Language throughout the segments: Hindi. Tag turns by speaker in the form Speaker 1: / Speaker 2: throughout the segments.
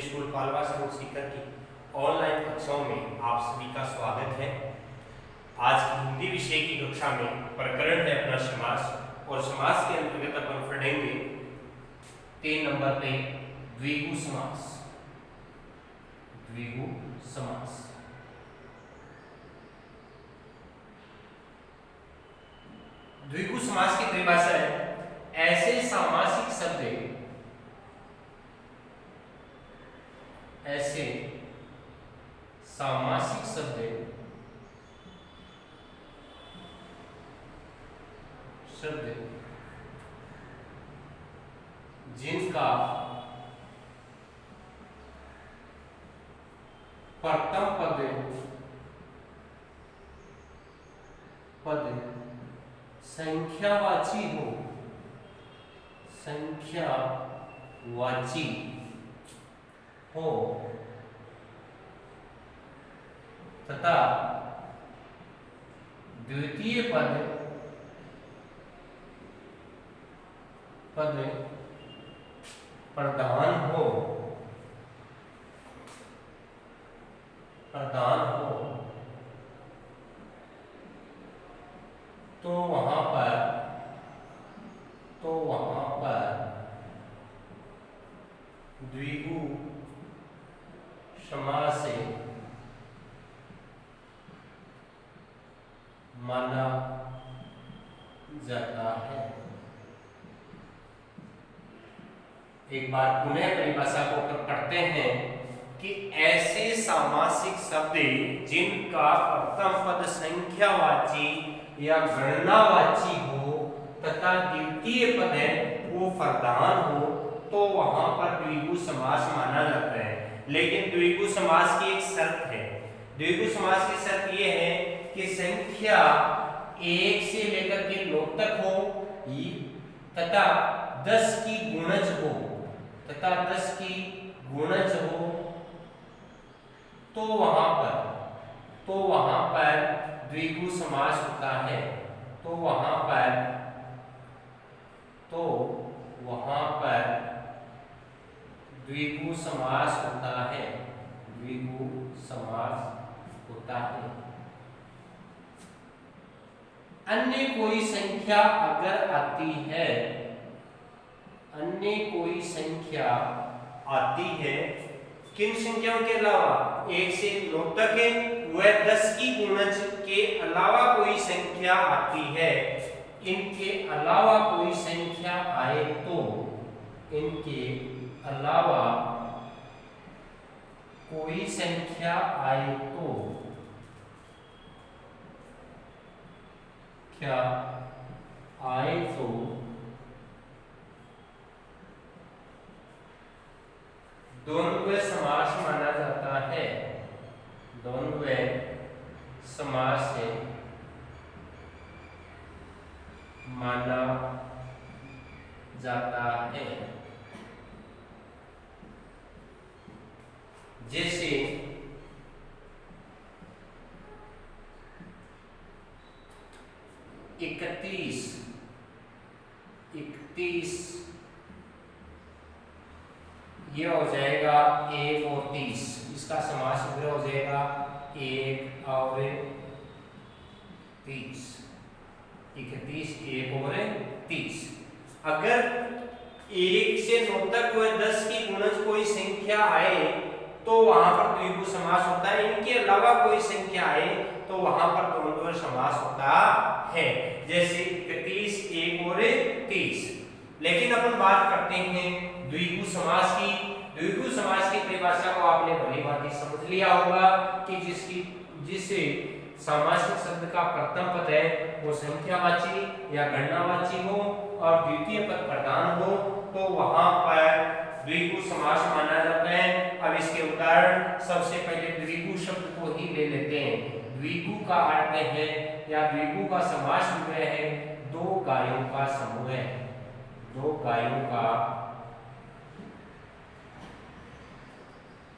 Speaker 1: स्कूल कालवा स्कूल सीकर की ऑनलाइन कक्षाओं में आप सभी का स्वागत है। आज की हिंदी विषय की कक्षा में प्रकरण है अपना समास, और समास के अंतर्गत अपन पढ़ेंगे 3 नंबर पे द्विगु समास। द्विगु समास द्विगु समास की परिभाषा है ऐसे सामासिक शब्द जिनका प्रथम पद संख्यावाची हो तथा द्वितीय पद प्रधान हो तो वहां पर द्विगु समास से माना जाता है। एक बार पुनः परिभाषा को पढ़ते हैं कि ऐसे सामासिक शब्द जिनका प्रथम पद संख्यावाची या गणनावाची हो तथा द्वितीय पद है वो प्रधान हो तो वहां पर द्विगु समास माना जाता है। लेकिन द्विगु समास की एक शर्त है। द्विगु समास की शर्त ये है कि संख्या 1 से लेकर के 9 तक हो तथा 10 की गुणज हो तो वहां पर द्विगु समास होता है। तो वहां पर द्विगु समास होता है। अन्य कोई संख्या अगर आती है किन संख्याओं के अलावा 1 से 9 तक है वह 10 की गुणज के अलावा कोई संख्या आती है। इनके अलावा कोई संख्या आए तो द्वंद्व समास माना जाता है। द्वंद्व समास माना जाता है। जैसे 31 ये हो जाएगा 1 और 30, इसका समास विग्रह हो जाएगा 1 और 30। 31 1 और 30। अगर 1 से 9 तक वह 10 की गुणज कोई संख्या आए तो वहां पर द्विगु समास होता है। इनके अलावा कोई संख्या आए तो वहां पर द्वंद्व समास होता है। जैसे 31 1 और 30। लेकिन अपन बात करते हैं द्विगु समास की। द्विगु समास की परिभाषा को आपने भली भांति समझ लिया होगा कि जिससे सामासिक शब्द का प्रथम पद है वो संख्यावाची या गणनावाची हो और द्वितीय पद प्रधान हो तो वहां पर द्विगु समास माना जाता है। अब इसके उदाहरण सबसे पहले द्विगु शब्द को ही ले लेते हैं। द्विगु का अर्थ है या द्विगु का समास विग्रह है 2 गायों का समूह है। 2 गायों का।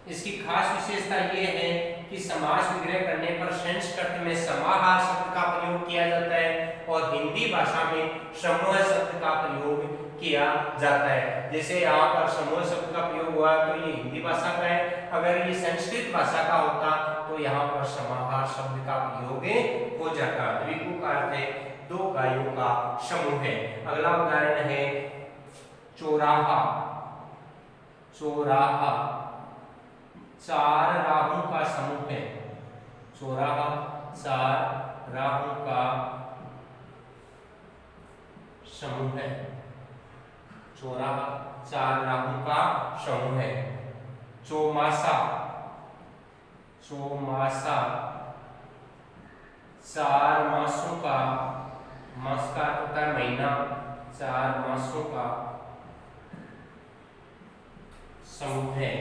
Speaker 1: इसकी खास विशेषता यह है कि समास विग्रह करने पर संस्कृत में समाहार शब्द का प्रयोग किया जाता है और हिंदी भाषा में समूह शब्द का प्रयोग किया जाता है। जैसे यहाँ पर समूह शब्द का प्रयोग हुआ तो ये हिंदी भाषा का है, अगर ये संस्कृत भाषा का होता तो यहाँ पर समाहार शब्द का प्रयोग हो जाता। द्विगु का अर्थ है दो गायों का समूह है। अगला उदाहरण है चौराहा। चौराहा चार राहों का समूह है। चौराहा चार राहों का समूह है। चौराहा चार राहों का समूह है। चौमासा। चौमासा चार मासों का, मास का होता है महीना, चार मासों का समूह है।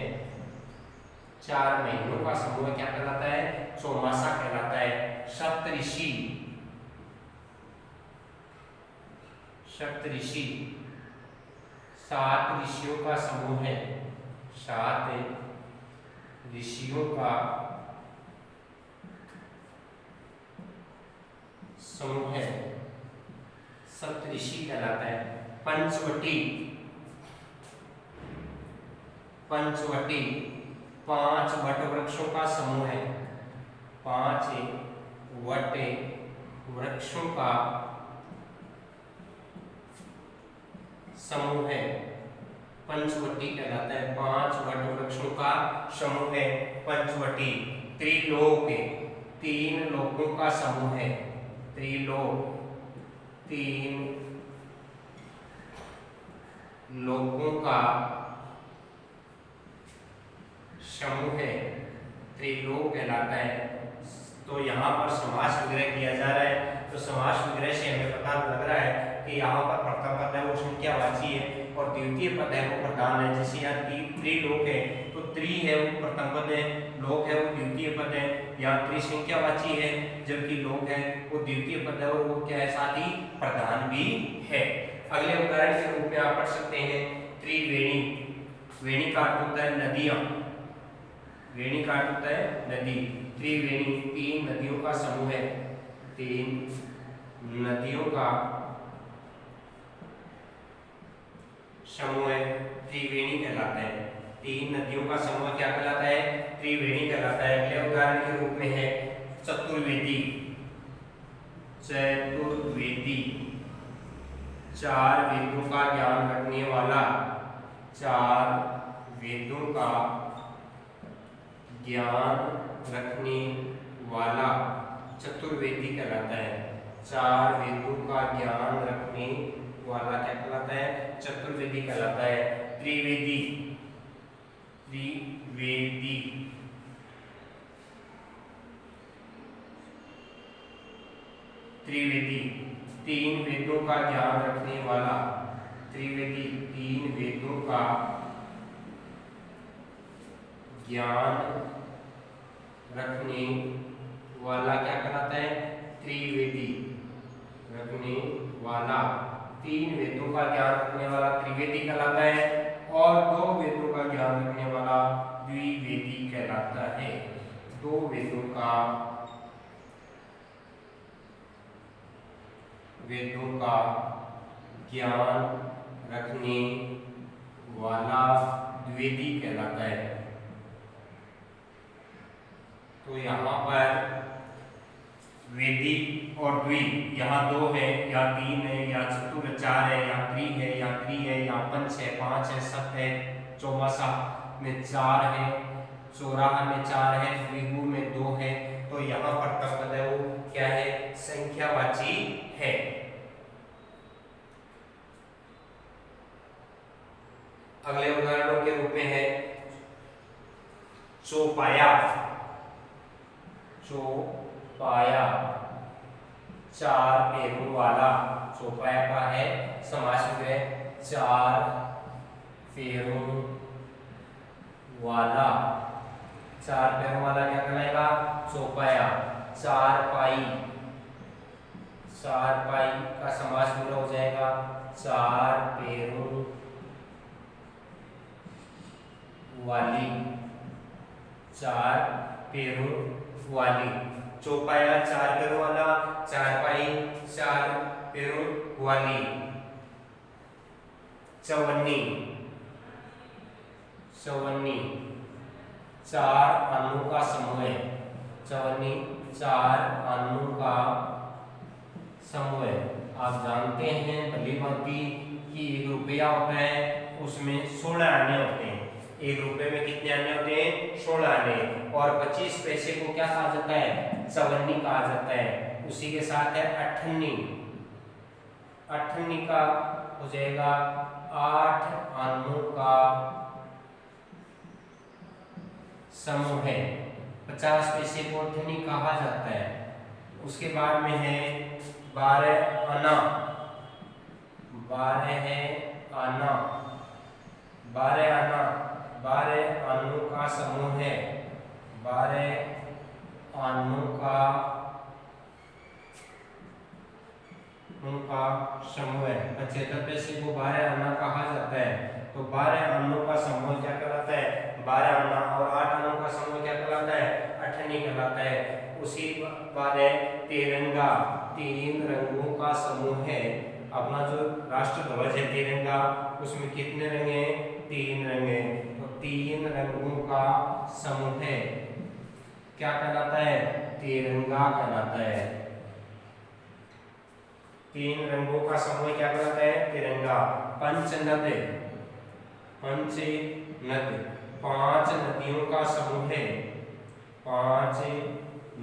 Speaker 1: चार महीनों का समूह क्या कहलाता है? चौमासा कहलाता है। सप्तऋषि। सप्तऋषि सात ऋषियों का समूह है। सात ऋषियों का समूह है, सप्तऋषि कहलाता है। पंचवटी। पंचवटी पांच वट वृक्षों का समूह है। पांच वट वृक्षों का समूह है, पंचवटी कहलाता है। पांच वट वृक्षों का समूह है पंचवटी। त्रिलोक तीन लोकों का समूह है। त्रिलोक तीन लोकों का समूह है, त्रिलोक कहलाता है। तो यहाँ पर समास विग्रह किया जा रहा है। तो समास विग्रह से हमें पता लग रहा है कि यहाँ पर प्रथम पद है वो संख्यावाची है और द्वितीय पद है वो प्रधान है। जैसे यहाँ त्रिलोक है तो त्रि है वो प्रथम पद है, लोक है वो द्वितीय पद है। यहाँ त्रि संख्यावाची है जबकि लोक है वो द्वितीय पद है और वो क्या है साथ ही प्रधान भी है। अगले उदाहरण के रूप में आप पढ़ सकते हैं त्रिवेणी। वेणी का अर्थ होता है नदियां। वेणी का अर्थ होता है नदी। त्रिवेणी तीन नदियों का समूह है। तीन नदियों का समूह है, त्रिवेणी कहलाता है। तीन नदियों का समूह क्या कहलाता है? त्रिवेणी कहलाता है। अगले उदाहरण के रूप में है चतुर्वेदी। चतुर्वेदी चार वेदों का ज्ञान रखने वाला। चार वेदों का ज्ञान रखने वाला चतुर्वेदी कहलाता है। चार वेदों का ज्ञान रखने वाला क्या कहलाता है? चतुर्वेदी कहलाता है। त्रिवेदी। त्रिवेदी त्रिवेदी तीन वेदों का ज्ञान रखने वाला। त्रिवेदी तीन वेदों का ज्ञान रखने वाला क्या कहलाता है? त्रिवेदी रखने वाला। तीन वेदों का ज्ञान रखने वाला त्रिवेदी कहलाता है और दो वेदों का ज्ञान रखने वाला द्विवेदी कहलाता है। दो वेदों का ज्ञान रखने वाला द्विवेदी कहलाता है। तो यहाँ पर वेदी और द्वि यहाँ दो है, यहाँ तीन है, यहाँ चतुर चार है, यहाँ त्रि है, यहाँ त्रि है, यहाँ पंच है, पांच है, सप्त है, चौमासा में चार है, चौराहा में चार है, द्विगु में दो है। तो यहाँ पर पद है वो क्या है? संख्यावाची है। अगले उदाहरणों के रूप में है चौपाया। चौपाया चार पैरों वाला। चौपाया का है समास विग्रह चार पैरों वाला। चार पैरों वाला क्या कहलाएगा? चौपाया। चार पाई। चार पाई का समास विग्रह हो जाएगा चार पैरों वाली। चार पैरों वाली। चौपाया चार पैरों वाला, चारपाई चार पैरों वाली। चवन्नी, चवन्नी 4 अणु का समूह है। चवन्नी 4 अणु का समूह है। आप जानते हैं भली भांति कि 1 रुपया होता है उसमें 16 आने होते हैं। 1 रुपए में कितने आने होते हैं? 16 आने। और 25 पैसे को क्या कहा जाता है? चवन्नी कहा जाता है। उसी के साथ है अठन्नी। अठन्नी का हो जाएगा 8 अणु का समूह है। 50 पैसे को अठन्नी कहा जाता है। उसके बाद में है 12 आना। 12 है आना। 12 आना 12 अणु का समूह है। 12 अणु का समूह है। 75 पैसे को 12 आना कहा जाता है। तो 12 अणु का समूह क्या कहलाता है? 12 आना। और 8 अणु का समूह क्या कहलाता है? अठन्नी कहलाता है। उसी बाद है तिरंगा। 3 रंगों का समूह है। अपना जो राष्ट्र ध्वज है तिरंगा, उसमें कितने रंग हैं? 3 रंग हैं। तो 3 रंगों का समूह है। क्या कहलाता है? तिरंगा कहलाता है। 3 रंगों का समूह क्या कहलाता है? तिरंगा। पंचनद, पंचनद 5 नदियों का समूह है। 5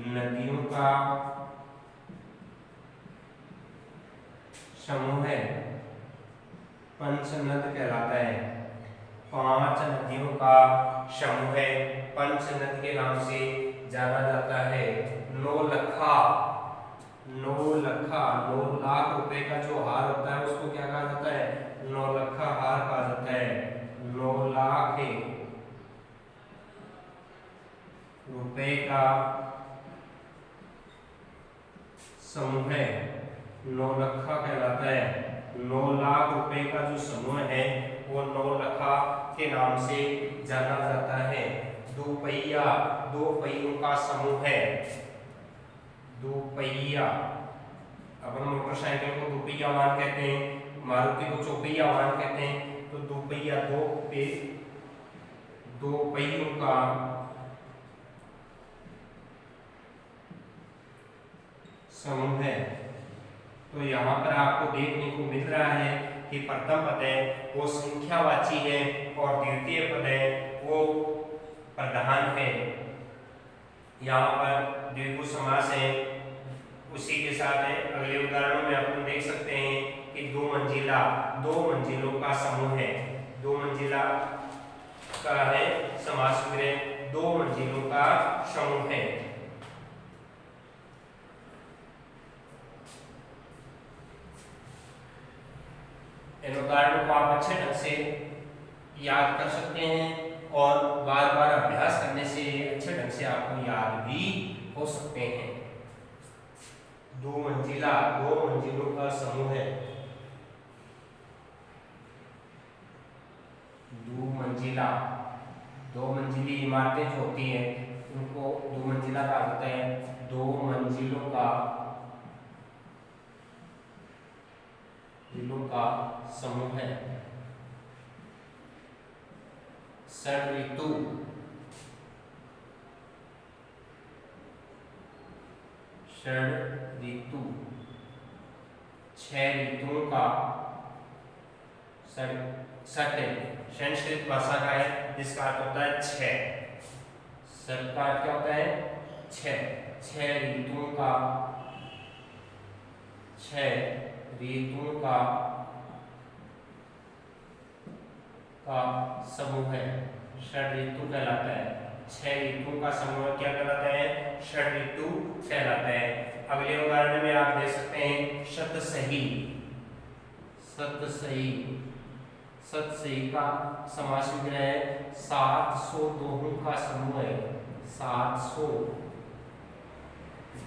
Speaker 1: नदियों का समूह है। पंचनद कहलाता है। 5 नदियों का समूह है। पंचनद के नाम से जाना जाता है। नौलखा। नौलखा 9 लाख रुपए का जो हार होता है उसको क्या कहा जाता है? नौलखा हार कहा जाता है। 9 लाख रुपए का समूह है। नौलखा कहलाता है। 9 लाख रुपए का जो समूह है वो नौलखा के नाम से जाना जाता है। दोपहिया 2 पहियों का समूह है। दोपहिया, अपन मोटरसाइकिल को दोपहिया वाहन कहते हैं, मारुति को चौपहिया वाहन कहते हैं। तो दोपहिया 2 पहियों का समूह है। तो यहाँ पर आपको देखने को मिल रहा है कि प्रथम पद है वो संख्यावाची है और द्वितीय पद है वो प्रधान है। यहाँ पर द्विगु समास है। उसी के साथ है अगले उदाहरणों में अपन देख सकते हैं कि 2 मंजिला 2 मंजिलों का समूह है। 2 मंजिला का है समास विग्रह। 2 मंजिलों का समूह है। इन उदाहरणों को आप अच्छे ढंग से याद कर सकते हैं और बार बार अभ्यास करने से अच्छे ढंग से आपको याद भी हो सकते हैं। 2 मंजिला 2 मंजिलों का समूह है। 2 मंजिला 2 मंजिली इमारतें जो होती हैं उनको 2 मंजिला कहा जाता है। 2 मंजिलों का समूह है। षड ऋतु 6 ऋतुओं का संस्कृत भाषा का है जिसका अर्थ होता है 6। षड का अर्थ क्या होता है? 6 ऋतुओं का 6 ऋतुओं का समूह है। षड ऋतु कहलाता है। 6 ऋतुओं का समूह क्या कहलाता है? षड ऋतु कहलाता है। अगले उदाहरण में आप देख सकते हैं शतसही। शतसही शतसही का समास विग्रह है। 700 दोहों का समूह है। 700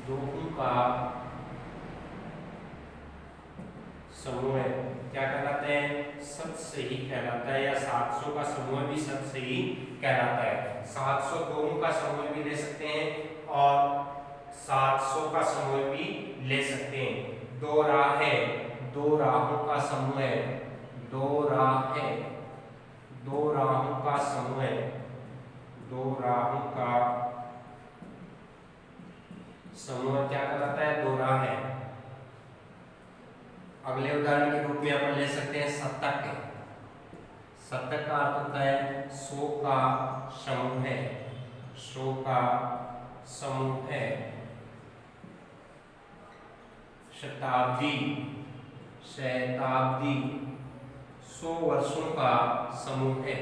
Speaker 1: दोहों का समूह है। क्या कहलाते हैं? शतसही कहलाता है। या 700 का समूह भी शतसही कहलाता है। 700 दोहों का समूह भी ले सकते हैं और 700 का समूह भी ले सकते हैं। 2 राह है 2 राहों का समूह है। दो राहें, दो राहों का समूह, दो राहों का समूह क्या कहलाता है? दो राहें। अगले उदाहरण के रूप में अपन ले सकते हैं शतक। शतक का अर्थ होता है 100 का समूह है, 100 का समूह है। शताब्दी, शताब्दी 100 वर्षों का समूह है।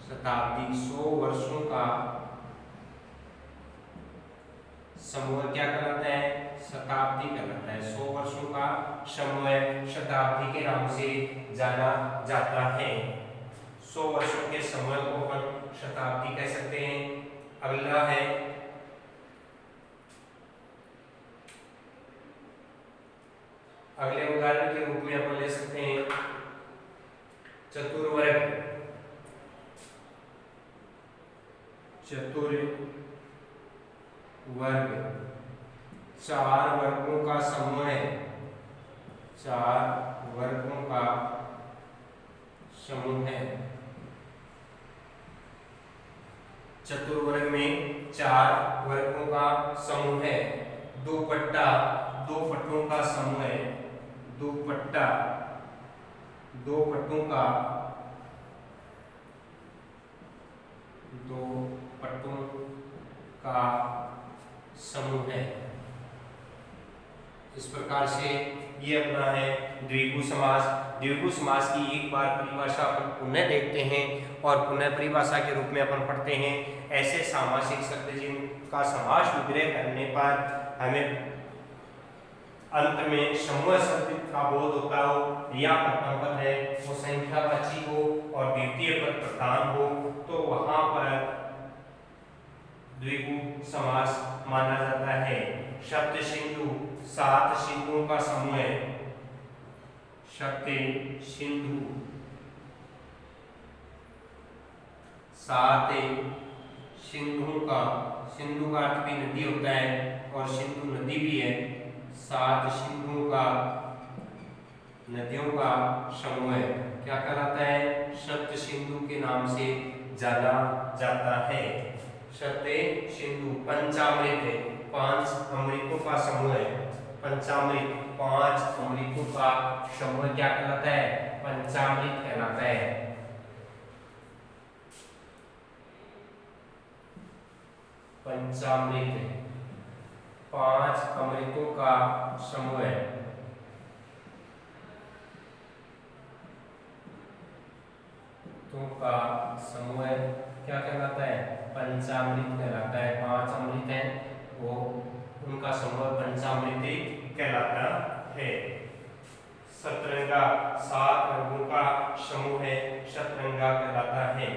Speaker 1: शताब्दी 100 वर्षों का समूह क्या कहलाता है? शताब्दी कहलाता है। 100 वर्षों का समूह शताब्दी के नाम से जाना जाता है। 100 वर्षों के समूह को अपन शताब्दी कह सकते हैं। अगला है अगले उदाहरण के रूप में अपन ले सकते हैं चतुर्वर्ग। चतुर्वर्ग 4 वर्गों का समूह है, 4 वर्गों का समूह है। चतुर्वर्ग में 4 वर्गों का समूह है। दुपट्टा 2 पट्टों का समूह है। दुपट्टा 2 पट्टों का, 2 पट्टों का समूह है। इस प्रकार से ये अपना है द्विगु समास। द्विगु समास की एक बार परिभाषा अपन पुनः देखते हैं और पुनः परिभाषा के रूप में अपन पढ़ते हैं। ऐसे सामासिक शब्द जिनका समास विग्रह करने पर हमें अंत में समूह शब्द का बोध होता हो या प्रथम पद है वो संख्यावाची हो और द्वितीय पद प्रधान हो, तो वहां पर द्विगु समास माना जाता है। शब्द सिंधु 7 सिंधुओं का समूह है। शब्द सिंधु 7 सिंधुओं का, सिंधु का अर्थ भी नदी होता है और सिंधु नदी भी है। 7 सिंधुओं का, नदियों का समूह है। क्या कहलाता है? सप्त सिंधु के नाम से जाना जाता है। सप्त सिंधु। पंचामृत 5 अमृतों का समूह है। पंचामृत 5 अमृतों का समूह क्या कहलाता है? पंचामृत कहलाता है। पंचामृत 5 अमृतों का समूह है। तो का समूह क्या कहलाता है? पंचामृत कहलाता है। 5 अमृत हैं वो, उनका समूह पंचामृत कहलाता है। सतरंगा 7 रंगों का समूह है। सतरंगा कहलाता है।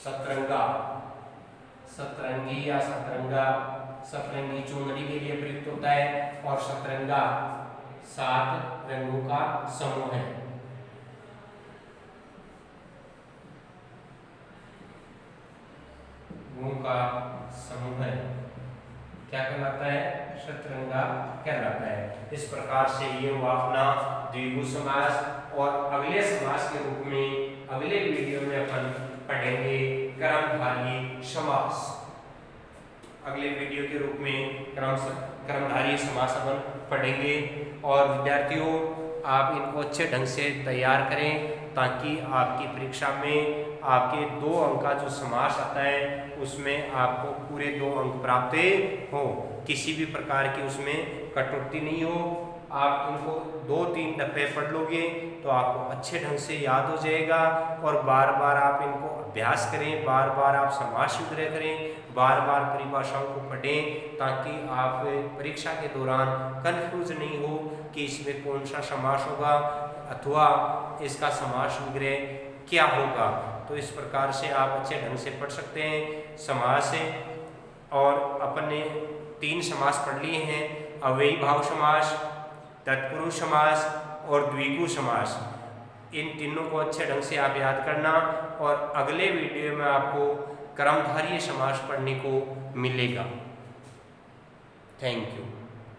Speaker 1: सतरंगा, सतरंगी या सतरंगा, सतरंगी चुनरी के लिए प्रयुक्त होता है और सतरंगा 7 रंगों का समूह है। गुणों का समूह है। क्या कहलाता है? सतरंगा कहलाता है। इस प्रकार से ये हुआ अपना द्विगु समास। और अगले समास के रूप में अगले वीडियो में अपन पढ़ेंगे कर्मधारय समास। अगले वीडियो के रूप में कर्मधारय समास अपन पढ़ेंगे। और विद्यार्थियों, आप इनको अच्छे ढंग से तैयार करें ताकि आपकी परीक्षा में आपके 2 अंक का जो समास आता है उसमें आपको पूरे 2 अंक प्राप्त हो। किसी भी प्रकार की उसमें कटौती नहीं हो। आप इनको 2-3 दफे पढ़ लोगे तो आपको अच्छे ढंग से याद हो जाएगा। और बार बार आप इनको अभ्यास करें, बार बार आप समास विग्रह करें, बार बार परिभाषाओं को पढ़ें ताकि आप परीक्षा के दौरान कंफ्यूज नहीं हो कि इसमें कौन सा समास होगा अथवा इसका समास विग्रह क्या होगा। तो इस प्रकार से आप अच्छे ढंग से पढ़ सकते हैं समास। और अपन ने 3 समास पढ़ लिए हैं, अव्ययी भाव समास, तत्पुरुष समास और द्विगु समास। इन तीनों को अच्छे ढंग से आप याद करना और अगले वीडियो में आपको कर्मधारय समास पढ़ने को मिलेगा। Thank you.